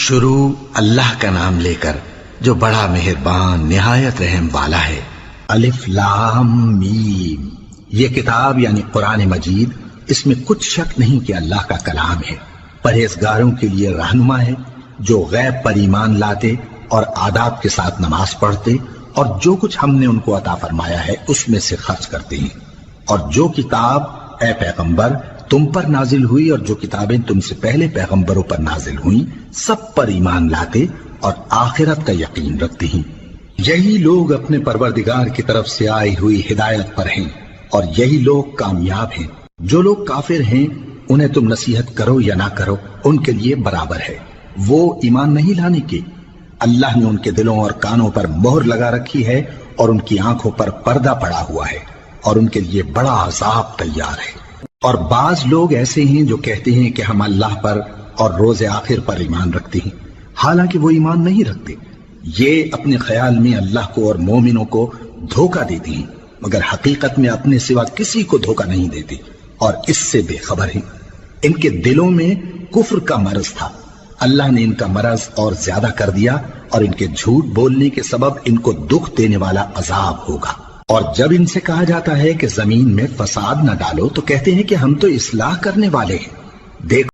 شروع اللہ کا نام لے کر جو بڑا مہربان نہایت رحم والا ہے۔ الف لام میم، یہ کتاب یعنی قرآن مجید، اس میں کچھ شک نہیں کہ اللہ کا کلام ہے، پرہیزگاروں کے لیے رہنما ہے، جو غیب پر ایمان لاتے اور آداب کے ساتھ نماز پڑھتے اور جو کچھ ہم نے ان کو عطا فرمایا ہے اس میں سے خرچ کرتے ہیں، اور جو کتاب اے پیغمبر تم پر نازل ہوئی اور جو کتابیں تم سے پہلے پیغمبروں پر نازل ہوئیں سب پر ایمان لاتے اور آخرت کا یقین رکھتے ہیں۔ یہی لوگ اپنے پروردگار کی طرف سے آئی ہوئی ہدایت پر ہیں اور یہی لوگ کامیاب ہیں۔ جو لوگ کافر ہیں انہیں تم نصیحت کرو یا نہ کرو ان کے لیے برابر ہے، وہ ایمان نہیں لانے کے۔ اللہ نے ان کے دلوں اور کانوں پر مہر لگا رکھی ہے اور ان کی آنکھوں پر پردہ پڑا ہوا ہے اور ان کے لیے بڑا عذاب تیار ہے۔ اور بعض لوگ ایسے ہیں جو کہتے ہیں کہ ہم اللہ پر اور روز آخر پر ایمان رکھتے ہیں، حالانکہ وہ ایمان نہیں رکھتے۔ یہ اپنے خیال میں اللہ کو اور مومنوں کو دھوکہ دیتے ہیں، مگر حقیقت میں اپنے سوا کسی کو دھوکہ نہیں دیتے اور اس سے بے خبر ہیں۔ ان کے دلوں میں کفر کا مرض تھا، اللہ نے ان کا مرض اور زیادہ کر دیا اور ان کے جھوٹ بولنے کے سبب ان کو دکھ دینے والا عذاب ہوگا۔ اور جب ان سے کہا جاتا ہے کہ زمین میں فساد نہ ڈالو تو کہتے ہیں کہ ہم تو اصلاح کرنے والے ہیں۔ دیکھو